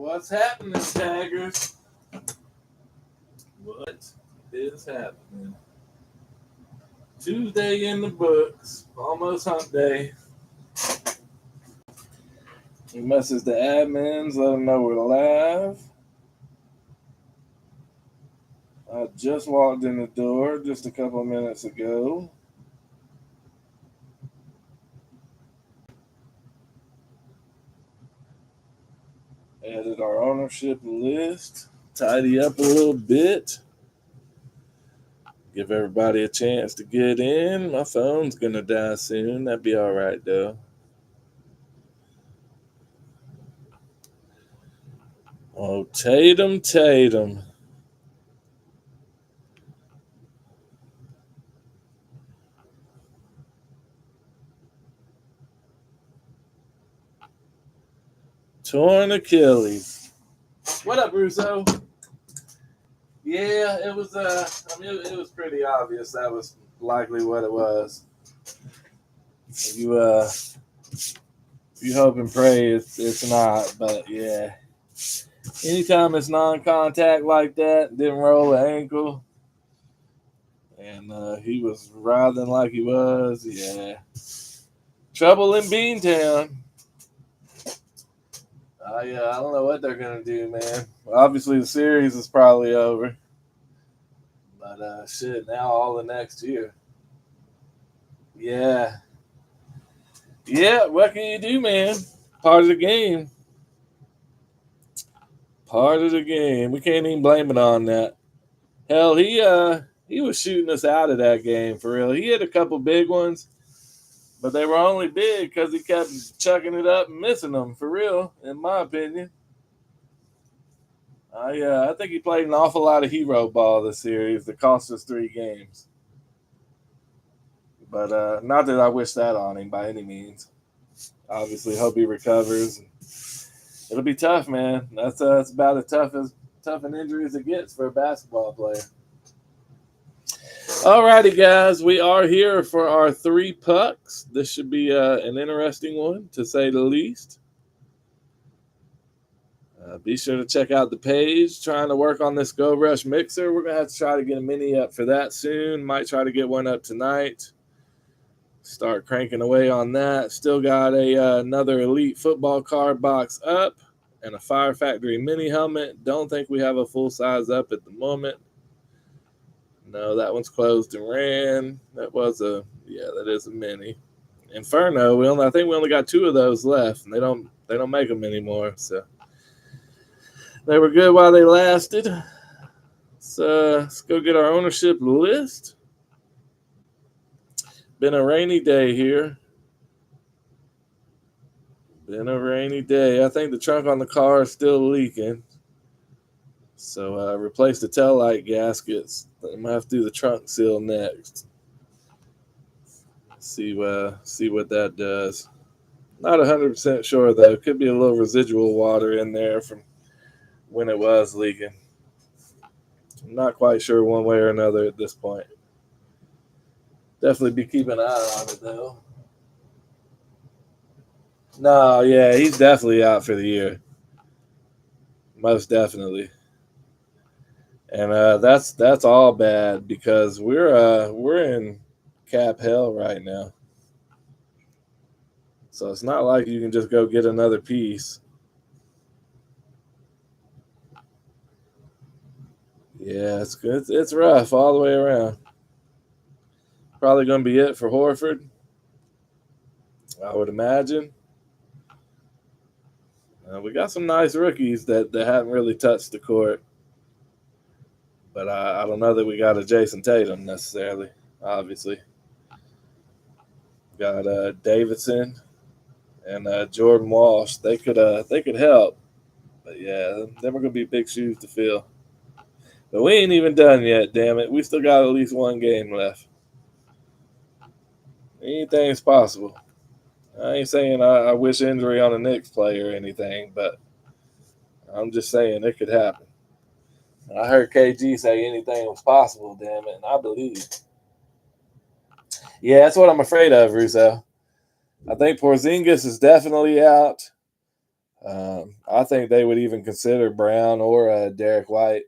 What's happening, Taggers? What is happening? Tuesday in the books. Almost hump day. He messaged the admins, let them know we're live. I just walked in the door just a couple of minutes ago. Added our ownership list. Tidy up a little bit. Give everybody a chance to get in. My phone's going to die soon. That'd be all right, though. Oh, Tatum. Torn Achilles. What up, Russo? Yeah, it was. It was pretty obvious that was likely what it was. You hope and pray it's not, but yeah. Anytime it's non-contact like that, didn't roll an ankle, and he was writhing like he was. Yeah, trouble in Beantown. Yeah, I don't know what they're gonna do, man. Obviously, the series is probably over, but shit, now all the next year. Yeah, what can you do, man? Part of the game. Part of the game. We can't even blame it on that. Hell, he was shooting us out of that game for real. He hit a couple big ones, but they were only big because he kept chucking it up and missing them for real, in my opinion. I think he played an awful lot of hero ball this series that cost us 3 games. But not that I wish that on him by any means. Obviously, hope he recovers. It'll be tough, man. That's about as tough an injury as it gets for a basketball player. Alrighty, guys, we are here for our 3 pucks. This should be an interesting one, to say the least. Be sure to check out the page. Trying to work on this Go Rush mixer. We're going to have to try to get a mini up for that soon. Might try to get one up tonight. Start cranking away on that. Still got another Elite football card box up and a Fire Factory mini helmet. Don't think we have a full size up at the moment. No, that one's closed and ran. That is a mini. Inferno, I think we only got 2 of those left, and they don't make them anymore. So they were good while they lasted. So let's go get our ownership list. Been a rainy day here. I think the trunk on the car is still leaking. So replace the tail light gaskets. I might have to do the trunk seal next. See what that does. Not 100% sure though. Could be a little residual water in there from when it was leaking. I'm not quite sure one way or another at this point. Definitely be keeping an eye on it though. No, yeah, he's definitely out for the year. Most definitely. And that's all bad because we're in cap hell right now. So it's not like you can just go get another piece. Yeah, it's good. It's rough all the way around. Probably going to be it for Horford, I would imagine. We got some nice rookies that haven't really touched the court. But I don't know that we got a Jason Tatum necessarily, obviously. Got Davidson and Jordan Walsh. They could help. But yeah, them are going to be big shoes to fill. But we ain't even done yet, damn it. We still got at least 1 game left. Anything's possible. I ain't saying I wish injury on a Knicks player or anything, but I'm just saying it could happen. I heard KG say anything was possible, damn it, and I believe. Yeah, that's what I'm afraid of, Russo. I think Porzingis is definitely out. I think they would even consider Brown or Derek White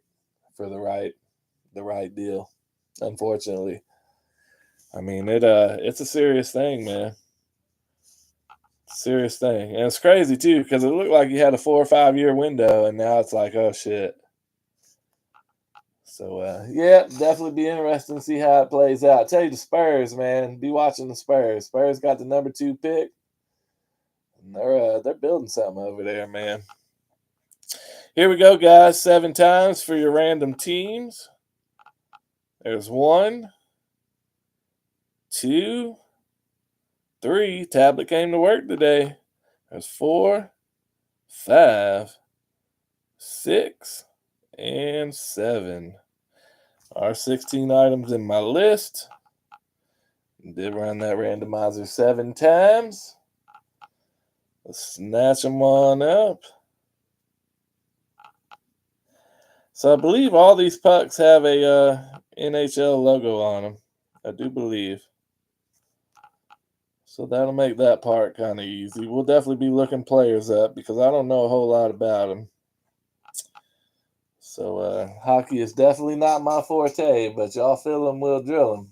for the right deal. Unfortunately, I mean it's a serious thing, man. Serious thing, and it's crazy too because it looked like he had a 4 or 5 year window, and now it's like, oh shit. So yeah, definitely be interesting to see how it plays out. I tell you, the Spurs, man, be watching the Spurs. Spurs got the number 2 pick, and they're building something over there, man. Here we go, guys. 7 times for your random teams. There's 1, 2, 3. Tablet came to work today. There's 4, 5, 6, and 7. Our 16 items in my list. Did run that randomizer 7 times. Let's snatch them on up. So I believe all these pucks have a NHL logo on them. I do believe. So that'll make that part kind of easy. We'll definitely be looking players up because I don't know a whole lot about them. So hockey is definitely not my forte, but y'all feel them, we'll drill them.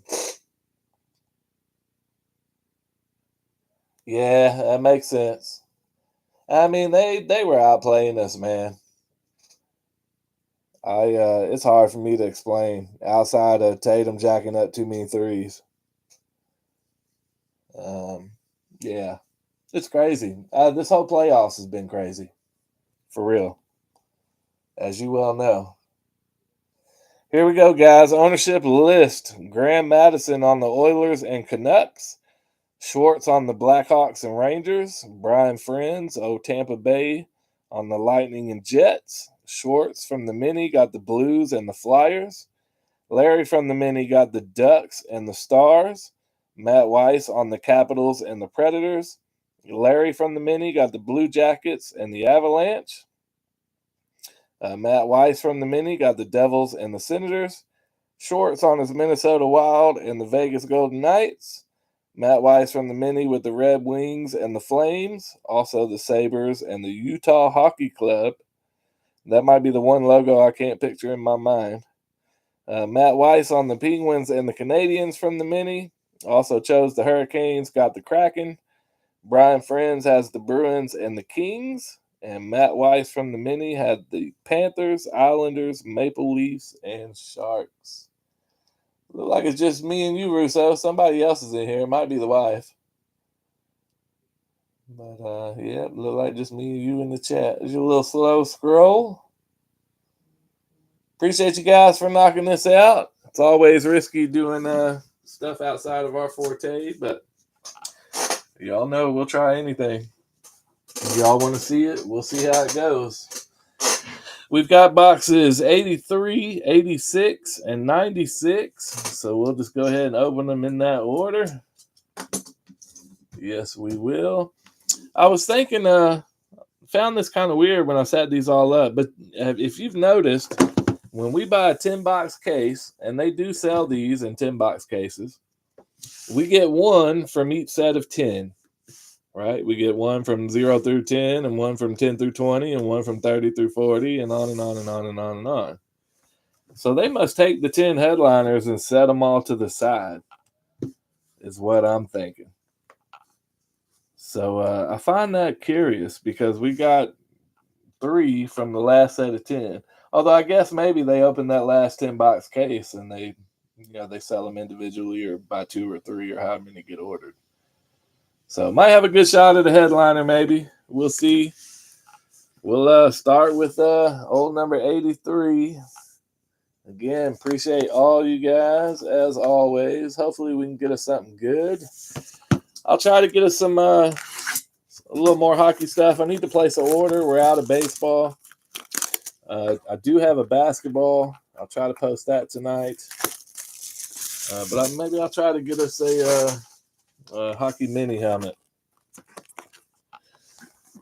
Yeah, that makes sense. I mean, they were outplaying us, man. It's hard for me to explain outside of Tatum jacking up too many threes. Yeah, it's crazy. This whole playoffs has been crazy, for real, as you well know. Here we go, guys. Ownership list: Graham Madison on the Oilers and Canucks, Schwartz on the Blackhawks and Rangers, Brian Friends, Tampa Bay on the Lightning and Jets. Schwartz from the Mini got the Blues and the Flyers. Larry from the Mini got the Ducks and the Stars. Matt Weiss on the Capitals and the Predators. Larry from the Mini got the Blue Jackets and the Avalanche. Matt Weiss from the Mini got the Devils and the Senators. Schwartz on his Minnesota Wild and the Vegas Golden Knights. Matt Weiss from the Mini with the Red Wings and the Flames. Also the Sabres and the Utah Hockey Club. That might be the one logo I can't picture in my mind. Matt Weiss on the Penguins and the Canadiens from the Mini. Also chose the Hurricanes, got the Kraken. Brian Friends has the Bruins and the Kings. And Matt Weiss from the Mini had the Panthers, Islanders, Maple Leafs, and Sharks. Look like it's just me and you, Russo. Somebody else is in here. It might be the wife. But, yeah, look like just me and you in the chat. There's your little slow scroll. Appreciate you guys for knocking this out. It's always risky doing stuff outside of our forte, but y'all know we'll try anything. If y'all want to see it, we'll see how it goes. We've got boxes 83, 86, and 96. So we'll just go ahead and open them in that order. Yes, we will. I was thinking, found this kind of weird when I set these all up, but if you've noticed, when we buy a 10-box case, and they do sell these in 10-box cases, we get one from each set of 10. Right? We get one from 0 through 10, and one from 10 through 20, and one from 30 through 40, and on and on and on and on and on. So they must take the 10 headliners and set them all to the side, is what I'm thinking. So I find that curious because we got 3 from the last set of 10. Although I guess maybe they opened that last 10-box case and they sell them individually or by 2 or 3 or however many get ordered. So might have a good shot at a headliner, maybe. We'll see. We'll start with old number 83. Again, appreciate all you guys, as always. Hopefully we can get us something good. I'll try to get us some a little more hockey stuff. I need to place an order. We're out of baseball. I do have a basketball. I'll try to post that tonight. But maybe I'll try to get us a hockey mini helmet.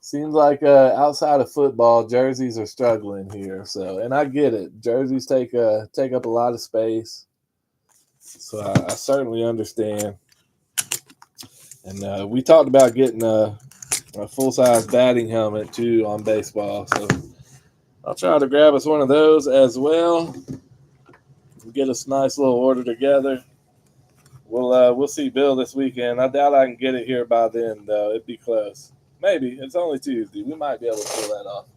Seems like outside of football, jerseys are struggling here. So, and I get it. Jerseys take up a lot of space. So I certainly understand. And we talked about getting A full-size batting helmet too on baseball. So I'll try to grab us one of those as well. Get us a nice little order together. We'll see Bill this weekend. I doubt I can get it here by then though. It'd be close. Maybe. It's only Tuesday. We might be able to pull that off.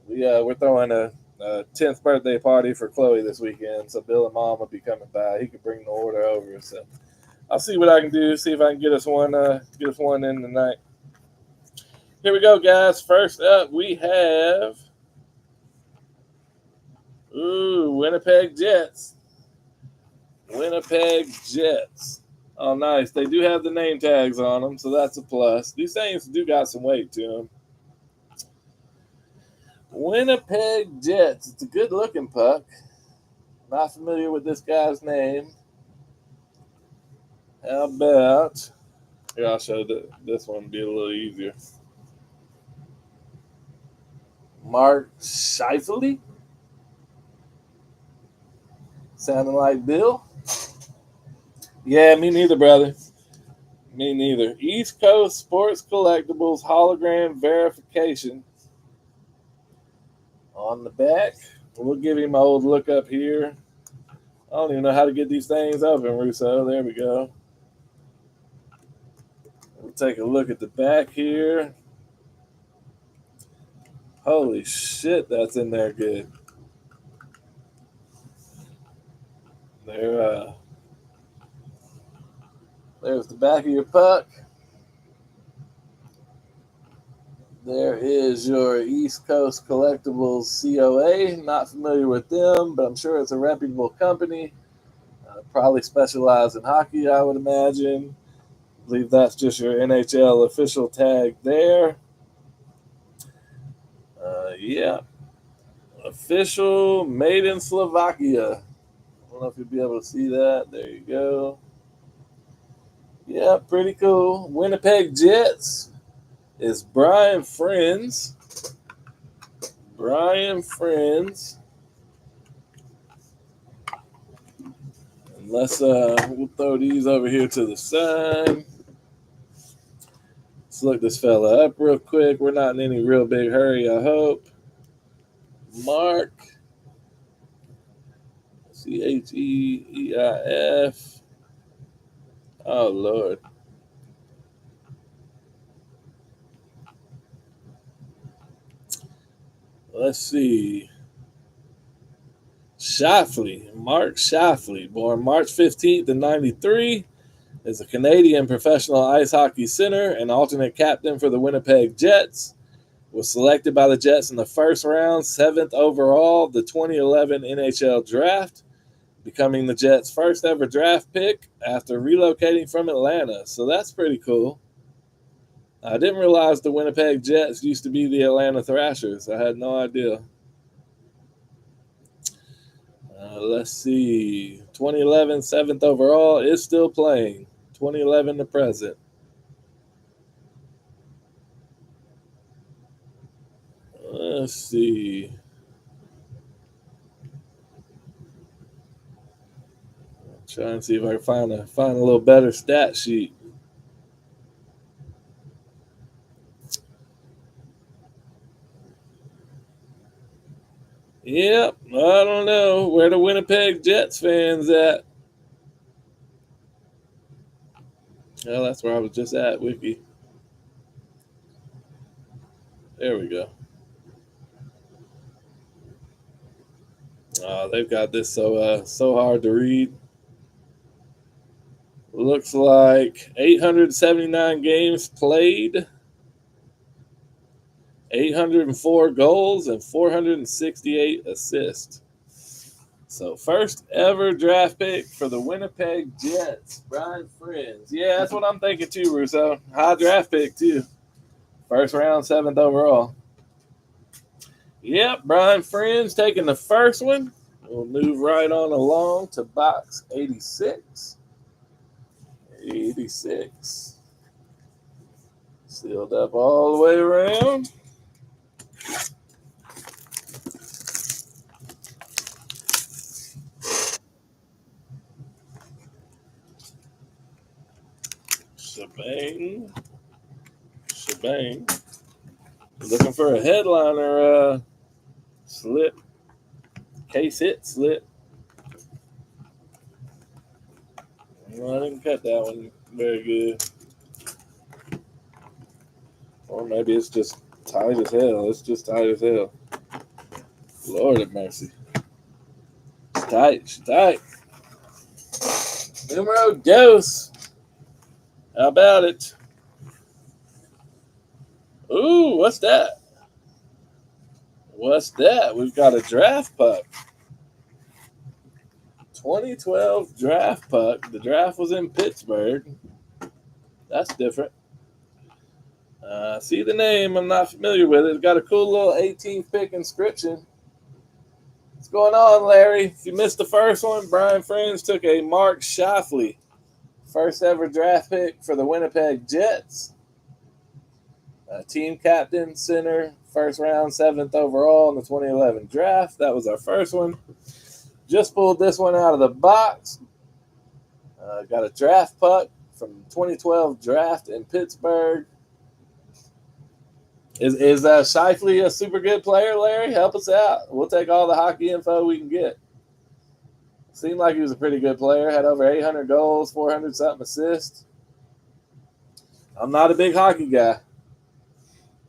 We're throwing a 10th birthday party for Chloe this weekend, so Bill and Mom will be coming by. He could bring the order over. So I'll see what I can do. See if I can get us one in tonight. Here we go, guys. First up, we have Winnipeg Jets. Winnipeg Jets. Oh, nice. They do have the name tags on them, so that's a plus. These things do got some weight to them. Winnipeg Jets. It's a good-looking puck. Not familiar with this guy's name. How about... Here, I'll show this one be a little easier. Mark Scheifele. Sounding like Bill. Yeah, me neither, brother. Me neither. East Coast Sports Collectibles hologram verification. On the back. We'll give him an old look up here. I don't even know how to get these things open, Russo. There we go. We'll take a look at the back here. Holy shit, that's in there good. There's the back of your puck. There is your East Coast Collectibles COA. Not familiar with them, but I'm sure it's a reputable company. Probably specialize in hockey, I would imagine. I believe that's just your NHL official tag there. Yeah. Official, made in Slovakia. I don't know if you'll be able to see that. There you go. Yeah, pretty cool. Winnipeg Jets is Brian Friends. Brian Friends. And we'll throw these over here to the side. Let's look this fella up real quick. We're not in any real big hurry, I hope. Mark Cheeif. Oh, Lord. Let's see. Scheifele. Mark Scheifele, born March 15th in 93, is a Canadian professional ice hockey center and alternate captain for the Winnipeg Jets. Was selected by the Jets in the first round, 7th overall, the 2011 NHL Draft, becoming the Jets' first ever draft pick after relocating from Atlanta. So that's pretty cool. I didn't realize the Winnipeg Jets used to be the Atlanta Thrashers. I had no idea. Let's see. 2011, 7th overall, is still playing. 2011 to present. Let's see. Trying to see if I can find a little better stat sheet. Yep, I don't know where the Winnipeg Jets fans at. Well, that's where I was just at, Wiki. There we go. They've got this so hard to read. Looks like 879 games played, 804 goals, and 468 assists. So first ever draft pick for the Winnipeg Jets, Brian Friends. Yeah, that's what I'm thinking too, Russo. High draft pick too. First round, 7th overall. Yep, Brian Friends taking the first one. We'll move right on along to box 86. 86. Sealed up all the way around. Shebang. bang. Looking for a headliner slip. Case hit slip. Well, I didn't cut that one very good. Or maybe it's just tight as hell. It's just tight as hell. Lord have mercy. It's tight. It's tight. Numero dos. How about it? Ooh, what's that? What's that? We've got a draft puck. 2012 draft puck. The draft was in Pittsburgh. That's different. See the name. I'm not familiar with it. It's got a cool little 18th pick inscription. What's going on, Larry? If you missed the first one, Brian Friends took a Mark Scheifele, first ever draft pick for the Winnipeg Jets. Team captain, center, first round, 7th overall in the 2011 draft. That was our first one. Just pulled this one out of the box. Got a draft puck from 2012 draft in Pittsburgh. Is Scheifele a super good player, Larry? Help us out. We'll take all the hockey info we can get. Seemed like he was a pretty good player. Had over 800 goals, 400-something assists. I'm not a big hockey guy,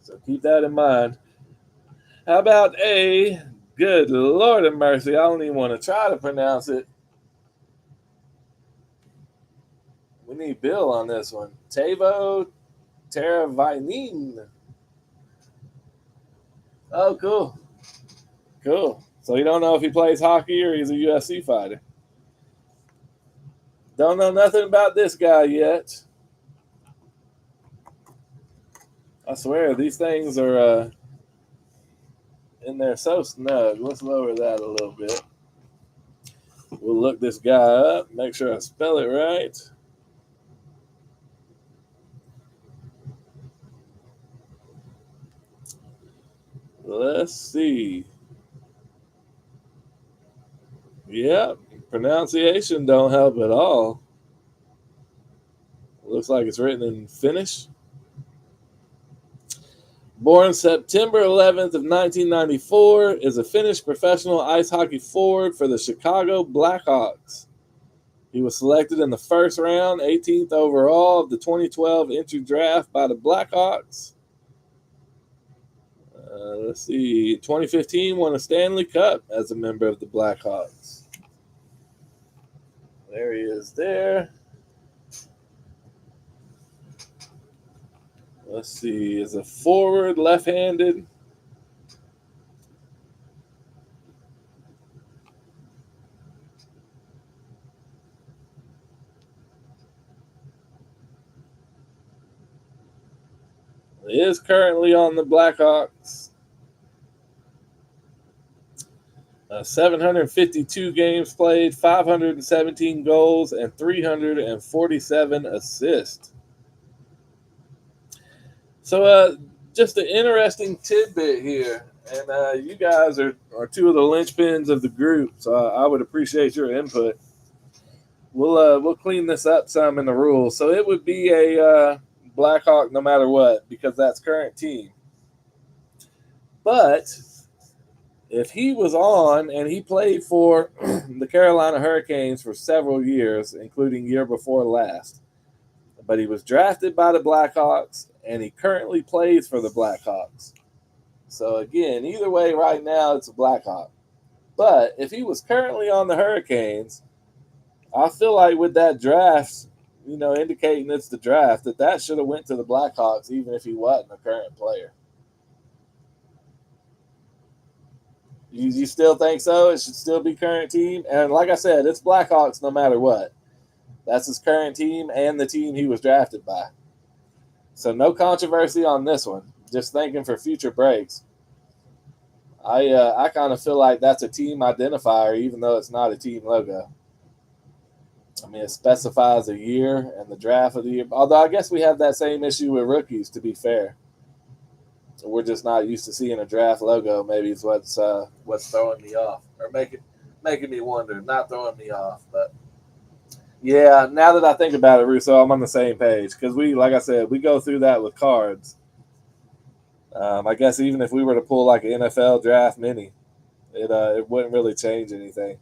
so keep that in mind. How about a good Lord of mercy? I don't even want to try to pronounce it. We need Bill on this one. Teuvo Teravainen. Oh, cool. Cool. So you don't know if he plays hockey or he's a UFC fighter. Don't know nothing about this guy yet. I swear, these things are in there so snug. Let's lower that a little bit. We'll look this guy up, make sure I spell it right. Let's see. Yep, pronunciation don't help at all. Looks like it's written in Finnish. Born September 11th of 1994, is a Finnish professional ice hockey forward for the Chicago Blackhawks. He was selected in the first round, 18th overall of the 2012 entry draft by the Blackhawks. Let's see. 2015 won a Stanley Cup as a member of the Blackhawks. There he is there. Let's see. Is a forward, left-handed. He is currently on the Blackhawks. 752 games played, 517 goals, and 347 assists. So just an interesting tidbit here. And you guys are two of the linchpins of the group, so I would appreciate your input. We'll clean this up some in the rules. So it would be a Blackhawk no matter what, because that's current team. But if he was on and he played for the Carolina Hurricanes for several years, including year before last, but he was drafted by the Blackhawks and he currently plays for the Blackhawks. So again, either way, right now it's a Blackhawk. But if he was currently on the Hurricanes, I feel like with that draft, indicating it's the draft, that should have went to the Blackhawks even if he wasn't a current player. You still think so? It should still be current team? And like I said, it's Blackhawks no matter what. That's his current team and the team he was drafted by. So no controversy on this one. Just thinking for future breaks. I kind of feel like that's a team identifier, even though it's not a team logo. I mean, it specifies a year and the draft of the year. Although I guess we have that same issue with rookies, to be fair. We're just not used to seeing a draft logo. Maybe it's what's throwing me off, or making me wonder. Not throwing me off, but yeah. Now that I think about it, Russo, I'm on the same page because like I said, we go through that with cards. I guess even if we were to pull like an NFL draft mini, it wouldn't really change anything.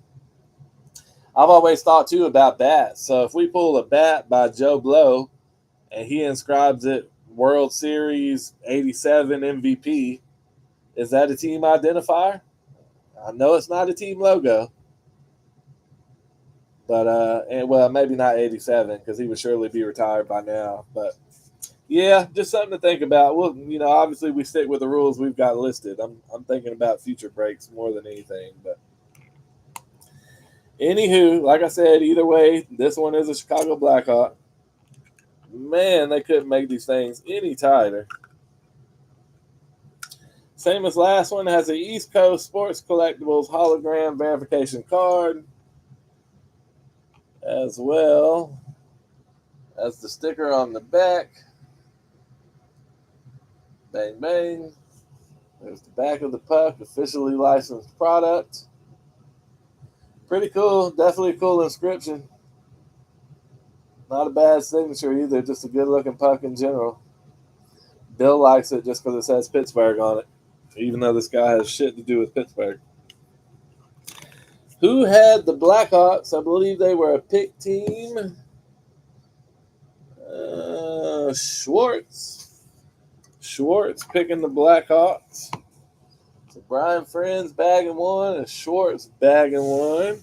I've always thought too about bats. So if we pull a bat by Joe Blow and he inscribes it World Series 87 MVP, is that a team identifier? I know it's not a team logo, but well, maybe not 87 because he would surely be retired by now. But yeah, just something to think about. Well, obviously we stick with the rules we've got listed. I'm thinking about future breaks more than anything. But anywho, like I said, either way, this one is a Chicago Blackhawk. Man, they couldn't make these things any tighter. Same as last one, has a East Coast Sports Collectibles hologram verification card, as well as the sticker on the back. Bang, bang. There's the back of the puck, officially licensed product. Pretty cool. Definitely a cool inscription. Not a bad signature either. Just a good looking puck in general. Bill likes it just because it says Pittsburgh on it, even though this guy has shit to do with Pittsburgh. Who had the Blackhawks? I believe they were a pick team. Schwartz. Schwartz picking the Blackhawks. So Brian Friends bagging one and Schwartz bagging one.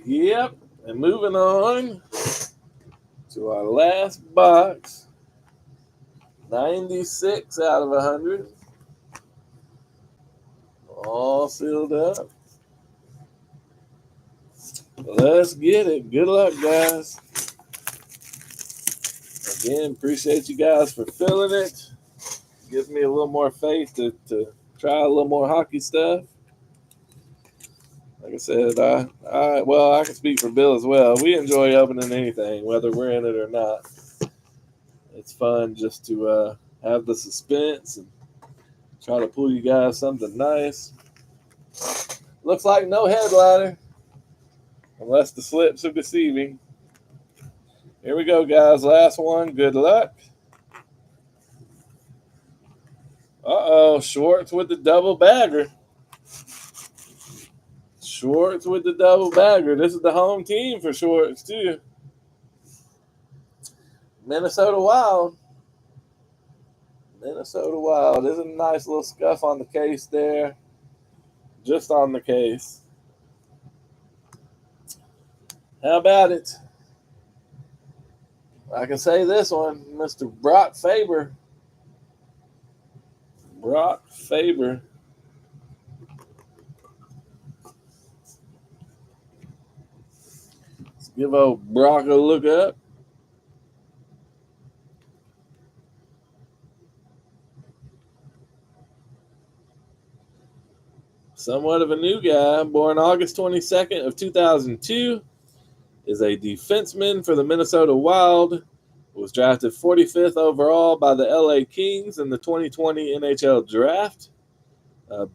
Yep. And moving on to our last box. 96 out of 100. All sealed up. Let's get it. Good luck, guys. Again, appreciate you guys for filling it. Gives me a little more faith to try a little more hockey stuff. Like I said, I can speak for Bill as well. We enjoy opening anything, whether we're in it or not. It's fun just to have the suspense and try to pull you guys something nice. Looks like no headliner, unless the slips are deceiving. Here we go, guys. Last one. Good luck. Uh-oh. Schwartz with the double bagger. Schwartz with the double bagger. This is the home team for Schwartz, too. Minnesota Wild. Minnesota Wild. There's a nice little scuff on the case there. Just on the case. How about it? I can say this one, Mr. Brock Faber. Brock Faber. Let's give old Brock a look up. Somewhat of a new guy, born August 22nd of 2002, is a defenseman for the Minnesota Wild, was drafted 45th overall by the LA Kings in the 2020 NHL Draft.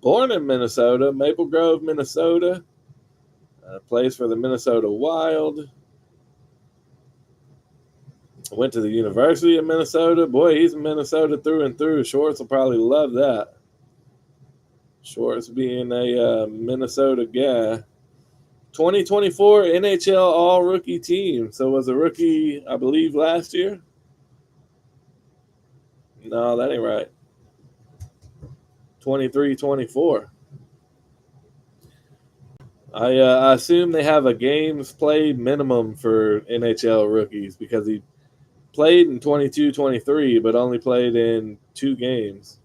Born in Minnesota, Maple Grove, Minnesota, plays for the Minnesota Wild. Went to the University of Minnesota. Boy, he's Minnesota through and through. Schwartz will probably love that. Schwartz being a Minnesota guy. 2024 NHL All-Rookie team. So was a rookie, I believe, last year? No, that ain't right. 23-24. I assume they have a games played minimum for NHL rookies because he played in 22-23 but only played in 2 games.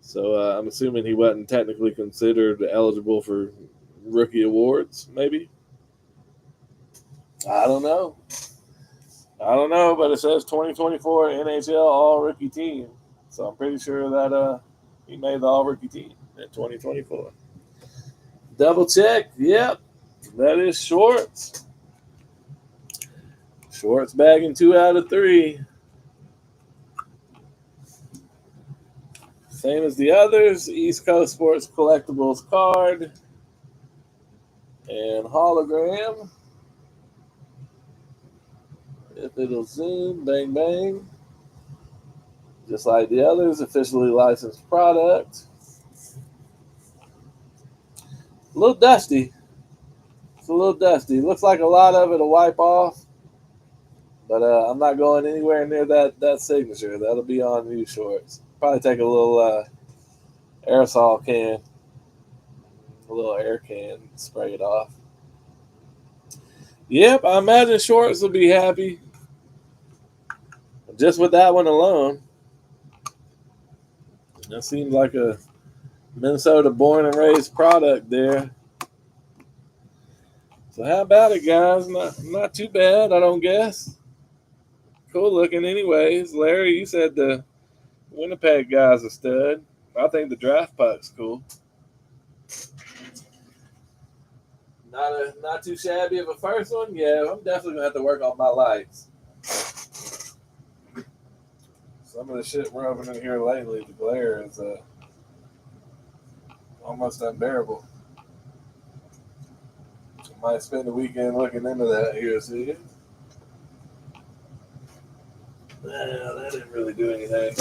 So I'm assuming he wasn't technically considered eligible for rookie awards, maybe? I don't know, but it says 2024 NHL All-Rookie Team. So I'm pretty sure that he made the All-Rookie Team in 2024. Double check. Yep, that is Schwartz. Schwartz bagging 2 out of 3. Same as the others. East Coast Sports Collectibles card and hologram. If It'll zoom, bang, bang. Just like the others, officially licensed product. A little dusty. It's a little dusty. Looks like a lot of it will wipe off. But I'm not going anywhere near that signature. That'll be on you, Shorts. Probably take a little aerosol can, a little air can, spray it off. Yep, I imagine Shorts will be happy just with that one alone. That seems like a Minnesota born and raised product there. So how about it, guys? Not too bad, I don't guess. Cool looking anyways. Larry, you said the Winnipeg guy's a stud. I think the draft puck's cool. Not too shabby of a first one. Yeah, I'm definitely gonna have to work on my lights. Some of the shit we're opening here lately, the glare is almost unbearable. I might spend the weekend looking into that here, see. Well, that didn't really do anything.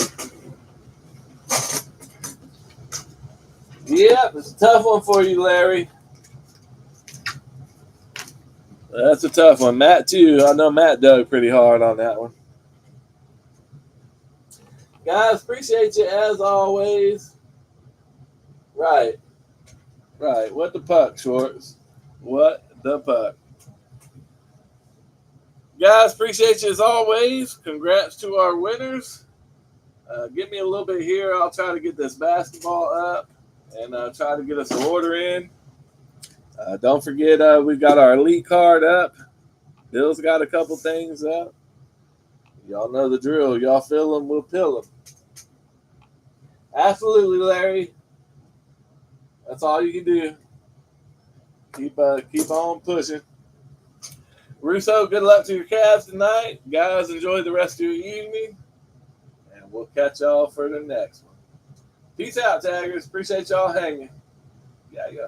Yep, it's a tough one for you, Larry. That's a tough one. Matt, too. I know Matt dug pretty hard on that one. Guys, appreciate you as always. Right. What the puck, Shorts? What the puck? Guys, appreciate you as always. Congrats to our winners. Give me a little bit here. I'll try to get this basketball up and try to get us an order in. Don't forget, we've got our elite card up. Bill's got a couple things up. Y'all know the drill. Y'all fill them, we'll pill them. Absolutely, Larry. That's all you can do. Keep on pushing. Russo, good luck to your Cavs tonight. Guys, enjoy the rest of your evening. And we'll catch y'all for the next one. Peace out, Taggers. Appreciate y'all hanging. Yeah.